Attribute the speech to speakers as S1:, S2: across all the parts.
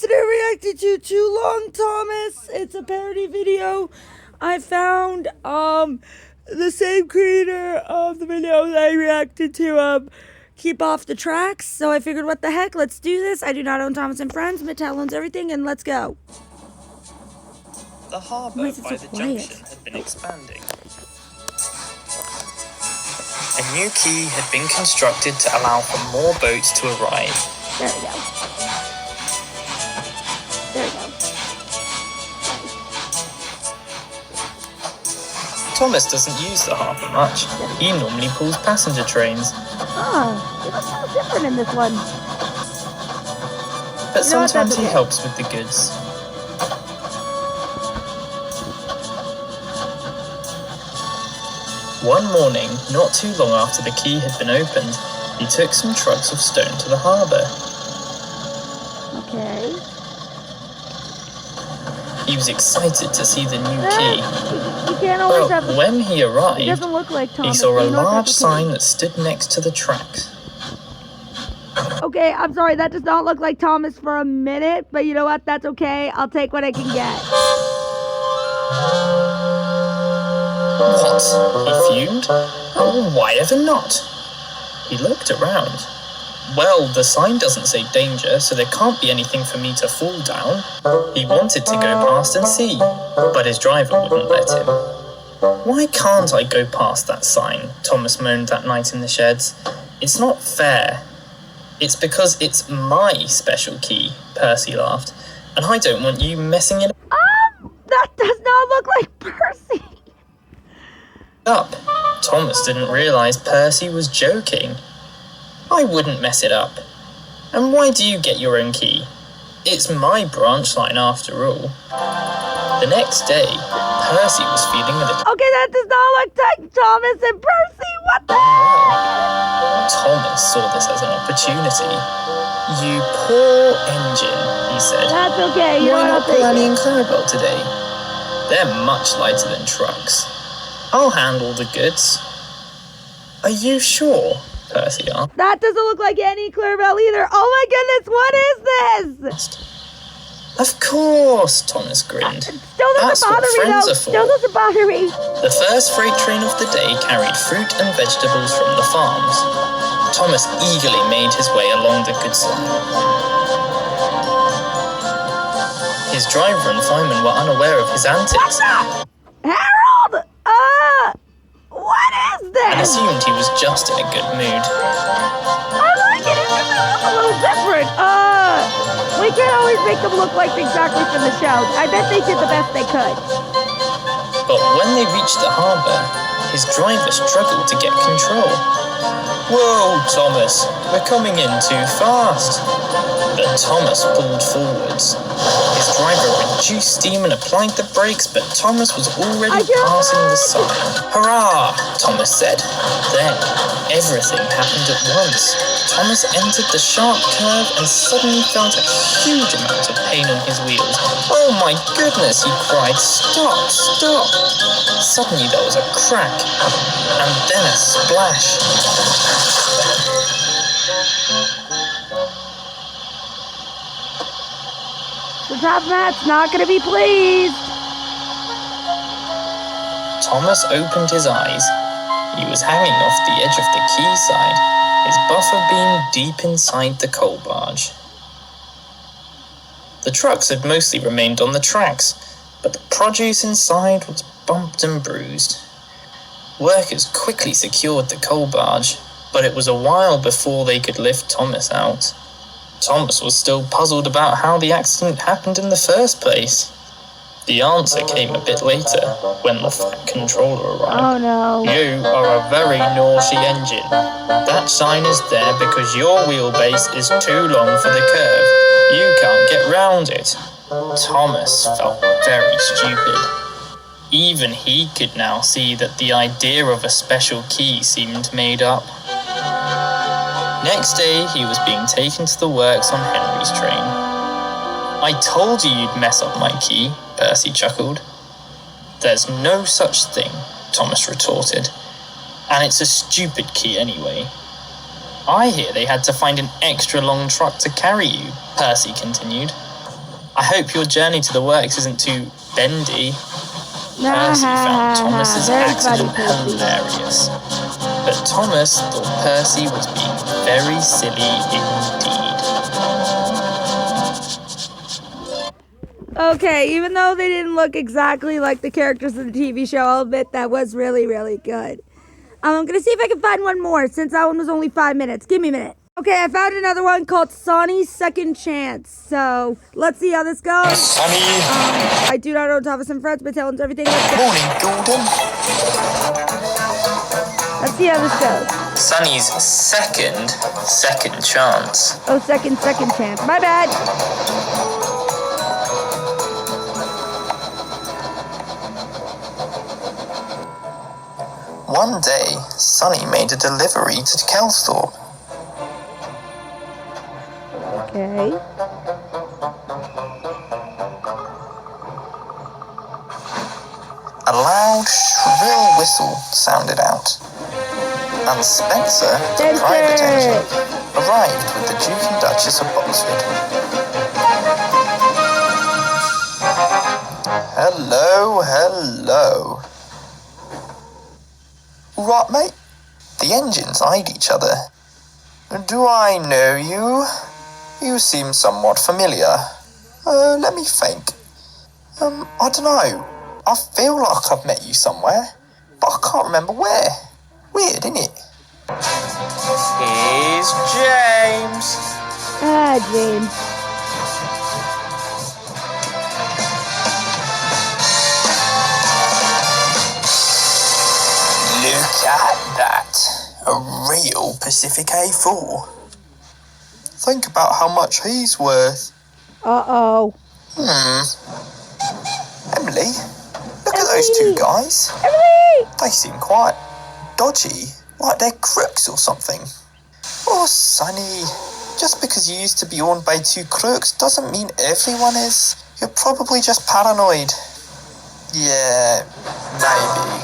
S1: incident reacted to too long, Thomas. It's a parody video. I found the same creator of the video that I reacted to keep off the tracks. So I figured, what the heck, let's do this. I do not own Thomas and Friends. Mattel owns everything, and let's go.
S2: The harbour by the junction had been expanding. A new quay had been constructed to allow for more boats to arrive.
S1: There we go. There we go.
S2: Thomas doesn't use the harbour much. He normally pulls passenger trains.
S1: Oh, it looks a little different in this one.
S2: But sometimes he helps with the goods. One morning, not too long after the quay had been opened, he took some trucks of stone to the harbour.
S1: Okay.
S2: He was excited to see the new quay.
S1: You can't always have the...
S2: When he arrived,
S1: It doesn't look like Thomas.
S2: he saw a large sign that stood next to the tracks.
S1: Okay, I'm sorry, that does not look like Thomas for a minute, but you know what? That's okay. I'll take what I can get.
S2: What? He fumed? Oh, why ever not? He looked around. Well, the sign doesn't say danger, so there can't be anything for me to fall down. He wanted to go past and see, but his driver wouldn't let him. Why can't I go past that sign? Thomas moaned that night in the sheds. It's not fair. It's because it's my special key, Percy laughed, and I don't want you messing it
S1: That does not look like Percy.
S2: up. Thomas didn't realise Percy was joking. I wouldn't mess it up. And why do you get your own key? It's my branch line after all. The next day, Percy was feeling a little...
S1: Okay, that does not look like Thomas and Percy. What the heck?
S2: Thomas saw this as an opportunity. You poor engine, he said.
S1: That's okay.
S2: Why not pull Annie and Clarabelle today? They're much lighter than trucks. I'll handle the goods. Are you sure? Percy asked.
S1: That doesn't look like Annie Clarabelle either. Oh my goodness, what is this?
S2: Of course, Thomas grinned.
S1: Still doesn't
S2: That's
S1: bother
S2: what
S1: me
S2: friends
S1: though.
S2: are for.
S1: Still doesn't bother me.
S2: The first freight train of the day carried fruit and vegetables from the farms. Thomas eagerly made his way along the goods line. His driver and fireman were unaware of his antics.
S1: Harold! What is this?
S2: And assumed he was just in a good mood.
S1: I like it. It makes it look a little different. We can't always make them look like exactly from the show. I bet they did the best they could.
S2: But when they reached the harbour, his driver struggled to get control. Whoa, Thomas, we're coming in too fast. But Thomas pulled forwards. His driver reduced steam and applied the brakes, but Thomas was already passing the sign. Hurrah, Thomas said. Then, everything happened at once. Thomas entered the sharp curve and suddenly felt a huge amount of pain on his wheels. Oh my goodness, he cried. Stop, stop. Suddenly there was a crack, and then a splash.
S1: The top mat's not going to be pleased.
S2: Thomas opened his eyes. He was hanging off the edge of the quayside, his buffer beam deep inside the coal barge. The trucks had mostly remained on the tracks, but the produce inside was bumped and bruised. Workers quickly secured the coal barge, but it was a while before they could lift Thomas out. Thomas was still puzzled about how the accident happened in the first place. The answer came a bit later, when the Fat Controller arrived.
S1: Oh no.
S2: You are a very naughty engine. That sign is there because your wheelbase is too long for the curve. You can't get round it. Thomas felt very stupid. Even he could now see that the idea of a special key seemed made up. Next day, he was being taken to the works on Henry's train. I told you you'd mess up my key, Percy chuckled. There's no such thing, Thomas retorted. And it's a stupid key anyway. I hear they had to find an extra long truck to carry you, Percy continued. I hope your journey to the works isn't too bendy. Percy found Thomas's accident hilarious, but Thomas thought Percy was being very silly indeed.
S1: Okay, even though they didn't look exactly like the characters of the TV show, I'll admit that was really, really good. I'm going to see if I can find one more, since that one was only 5 minutes. Give me a minute. Okay, I found another one called Sonny's Second Chance. So, let's see how this goes.
S3: Sonny.
S1: I do not know Thomas and Friends Mattel and everything.
S3: Morning, Gordon.
S1: Let's see how this goes.
S2: Sonny's second chance.
S1: Oh, second chance. My bad.
S3: One day, Sonny made a delivery to Kelsthorpe.
S1: Okay.
S3: A loud, shrill whistle sounded out, and Spencer, to private engine, arrived with the Duke and Duchess of Boxford. Hello. Right, mate? The engines eyed each other. Do I know you? You seem somewhat familiar. Let me think. I don't know. I feel like I've met you somewhere, but I can't remember where. Weird, isn't it? Here's James.
S1: James.
S3: Look at that. A real Pacific A4. Think about how much he's worth.
S1: Uh-oh.
S3: Emily, look at those two guys.
S1: Emily!
S3: They seem quite dodgy, like they're crooks or something. Oh, Sonny, just because you used to be owned by two crooks doesn't mean everyone is. You're probably just paranoid. Yeah, maybe.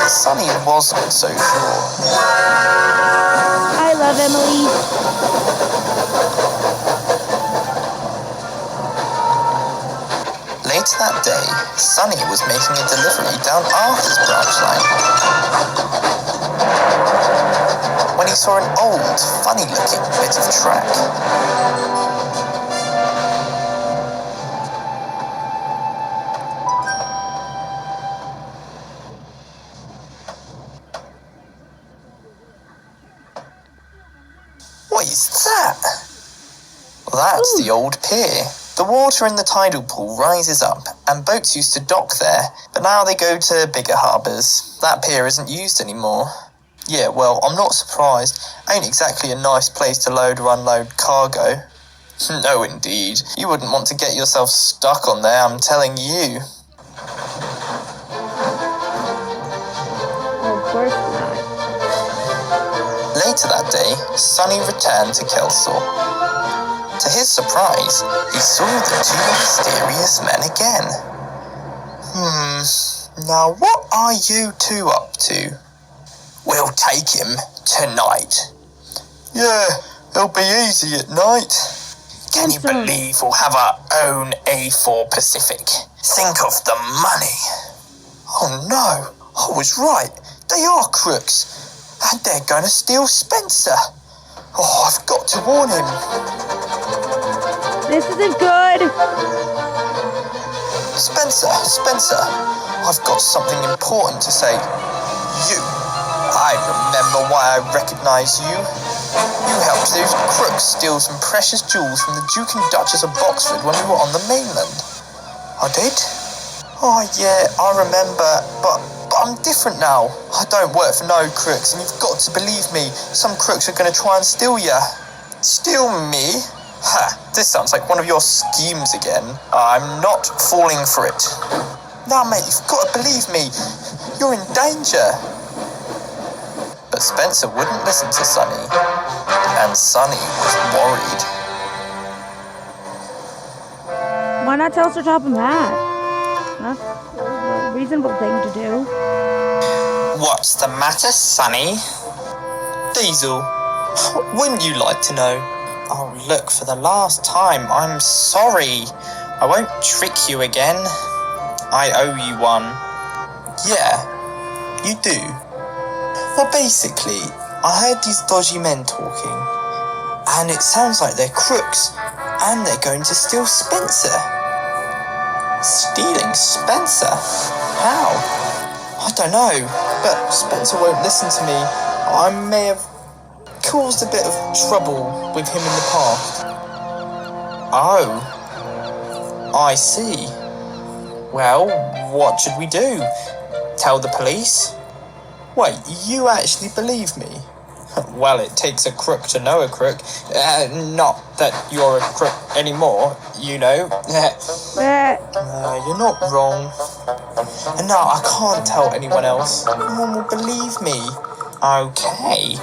S3: Sonny wasn't so sure.
S1: I love Emily.
S3: Later that day, Sonny was making a delivery down Arthur's branch line when he saw an old, funny-looking bit of track. What is that? That's the old pier. The water in the tidal pool rises up, and boats used to dock there, but now they go to bigger harbours. That pier isn't used anymore. Yeah, well, I'm not surprised. Ain't exactly a nice place to load or unload cargo. No, indeed. You wouldn't want to get yourself stuck on there, I'm telling you.
S1: Of course not.
S3: Later that day, Sonny returned to Kelsthorpe. To his surprise, he saw the two mysterious men again. Now what are you two up to? We'll take him tonight. Yeah, it'll be easy at night. Can you believe we'll have our own A4 Pacific? Think of the money. Oh no, I was right. They are crooks. And they're going to steal Spencer. Oh, I've got to warn him.
S1: This isn't good.
S3: Spencer, I've got something important to say. I remember why I recognise you. You helped those crooks steal some precious jewels from the Duke and Duchess of Boxford when we were on the mainland. I did? Oh yeah, I remember, but I'm different now. I don't work for no crooks, and you've got to believe me, some crooks are going to try and steal you. Steal me? Ha, this sounds like one of your schemes again. I'm not falling for it. Now, mate, you've got to believe me. You're in danger. But Spencer wouldn't listen to Sonny, and Sonny was worried.
S1: Why not tell us to top him hat? That's a reasonable thing to do.
S3: What's the matter, Sonny? Diesel, wouldn't you like to know? Oh, look, for the last time, I'm sorry. I won't trick you again. I owe you one. Yeah, you do. Well, basically, I heard these dodgy men talking, and it sounds like they're crooks, and they're going to steal Spencer. Stealing Spencer? How? I don't know, but Spencer won't listen to me. I may have caused a bit of trouble with him in the past. Oh, I see. Well, what should we do? Tell the police? Wait, you actually believe me? Well, it takes a crook to know a crook. Not that you're a crook anymore, you know. You're not wrong. And no, I can't tell anyone else. No one will believe me. Okay.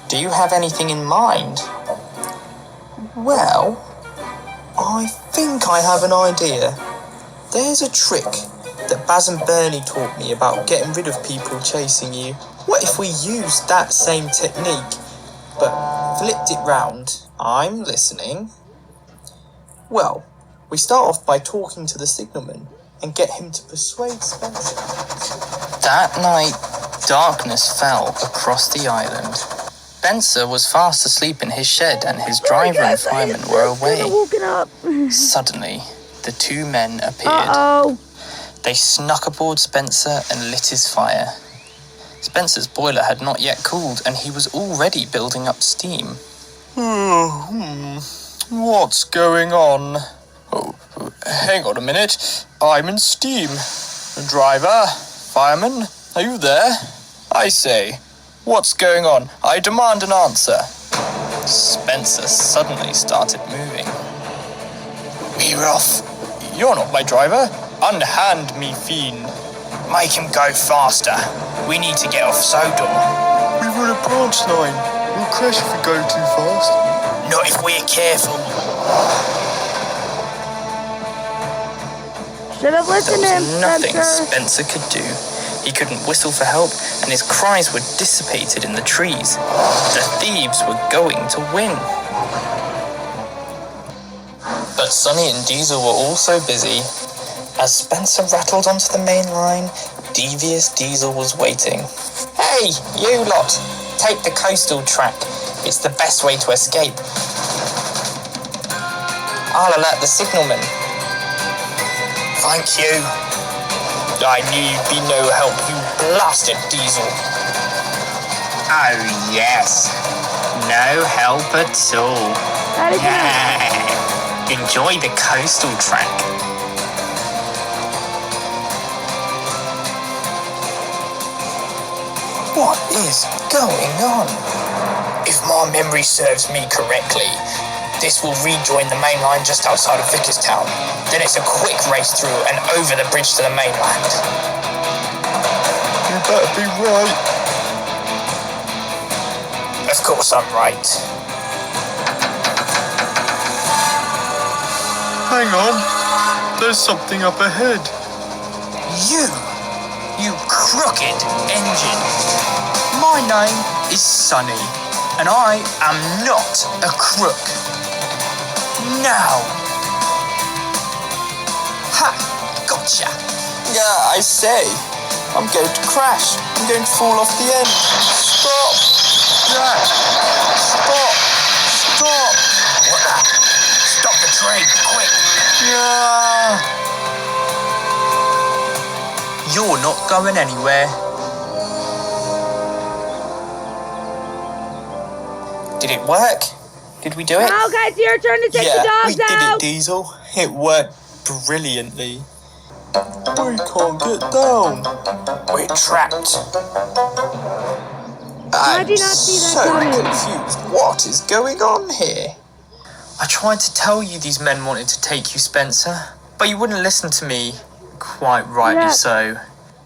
S3: Do you have anything in mind? Well, I think I have an idea. There's a trick that Baz and Bernie taught me about getting rid of people chasing you. What if we used that same technique, but flipped it round? I'm listening. Well, we start off by talking to the signalman and get him to persuade Spencer.
S2: That night, darkness fell across the island. Spencer was fast asleep in his shed and his driver and fireman were away. Suddenly, the two men appeared. They snuck aboard Spencer and lit his fire. Spencer's boiler had not yet cooled and he was already building up steam.
S3: What's going on? Oh, hang on a minute. I'm in steam. Driver, fireman, are you there? I say, what's going on? I demand an answer.
S2: Spencer suddenly started moving.
S3: We're off. You're not my driver. Unhand me, fiend. Make him go faster. We need to get off Sodor. We've got a branch line. We'll crash if we go too fast. Not if we're careful.
S1: Should have listened to him,
S2: Nothing
S1: Spencer.
S2: Spencer could do. He couldn't whistle for help, and his cries were dissipated in the trees. The thieves were going to win. But Sonny and Diesel were also busy. As Spencer rattled onto the main line, Devious Diesel was waiting.
S3: Hey, you lot! Take the coastal track. It's the best way to escape. I'll alert the signalman. Thank you. I knew you'd be no help, you blasted Diesel.
S4: Oh, yes. No help at all. Enjoy the coastal track.
S3: What is going on? If my memory serves me correctly, this will rejoin the main line just outside of Vickerstown. Then it's a quick race through and over the bridge to the mainland. You better be right. Of course I'm right.
S5: Hang on, there's something up ahead.
S3: You crooked engine. My name is Sonny, and I am not a crook. Now. Ha! Gotcha. Yeah, I say. I'm going to crash. I'm going to fall off the end. Stop! Jack! Stop! Stop! What the? Stop the train, quick! Yeah! You're not going anywhere. Did it work? Did we do it?
S1: Now, guys, your turn to take the dogs
S3: we did
S1: out.
S3: it, Diesel. It worked brilliantly. We can't get down. We're trapped.
S1: I did not see that coming.
S3: Confused. What is going on here? I tried to tell you these men wanted to take you, Spencer, but you wouldn't listen to me. Quite rightly so.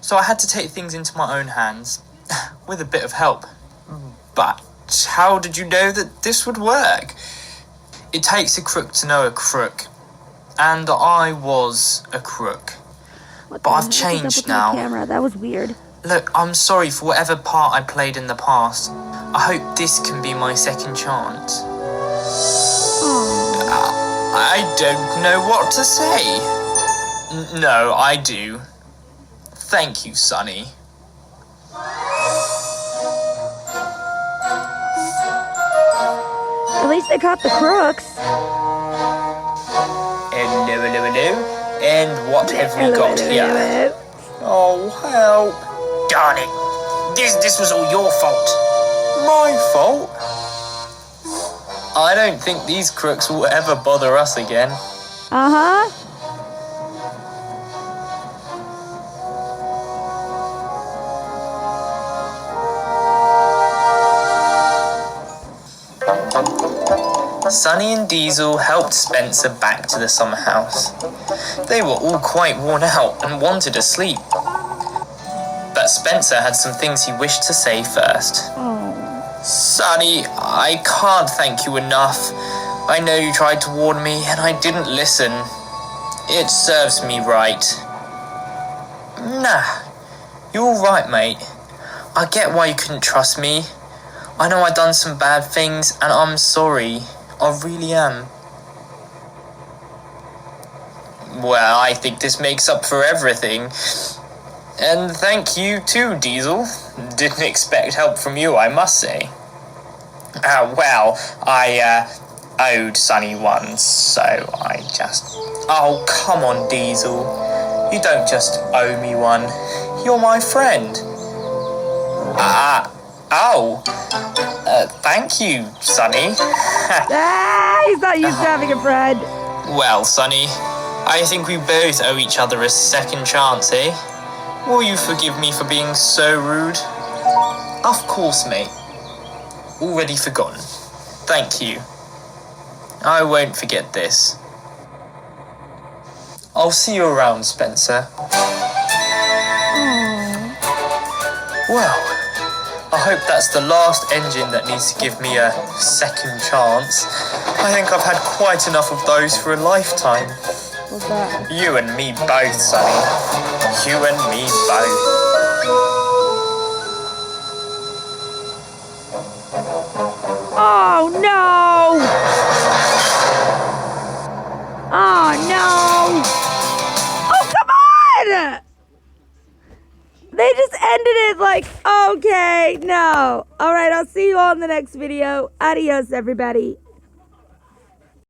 S3: So I had to take things into my own hands, with a bit of help. But how did you know that this would work? It takes a crook to know a crook. And I was a crook. But I've changed now.
S1: Camera. That was weird.
S3: Look, I'm sorry for whatever part I played in the past. I hope this can be my second chance.
S2: I don't know what to say. No, I do. Thank you, Sonny.
S1: At least they caught the crooks.
S2: Hello, hello, hello. And what have we got here? Oh, help.
S4: Darn it. This was all your fault.
S2: My fault? I don't think these crooks will ever bother us again.
S1: Uh-huh.
S2: Sonny and Diesel helped Spencer back to the summer house. They were all quite worn out and wanted to sleep. But Spencer had some things he wished to say first. Sonny, I can't thank you enough. I know you tried to warn me and I didn't listen. It serves me right. Nah, you're right, mate. I get why you couldn't trust me. I know I done some bad things and I'm sorry. I really am. Well, I think this makes up for everything. And thank you too, Diesel. Didn't expect help from you, I must say. Well, I owed Sonny one, so I just... Oh, come on, Diesel. You don't just owe me one. You're my friend. Thank you, Sonny.
S1: He's not used to having a friend.
S2: Well, Sonny, I think we both owe each other a second chance, eh? Will you forgive me for being so rude? Of course, mate. Already forgotten. Thank you. I won't forget this. I'll see you around, Spencer. Well, I hope that's the last engine that needs to give me a second chance. I think I've had quite enough of those for a lifetime.
S1: What's that?
S2: You and me both, Sonny. You and me both.
S1: Oh, no! Oh, no! Oh, come on! They just ended it like, okay, no. All right, I'll see you all in the next video. Adios, everybody.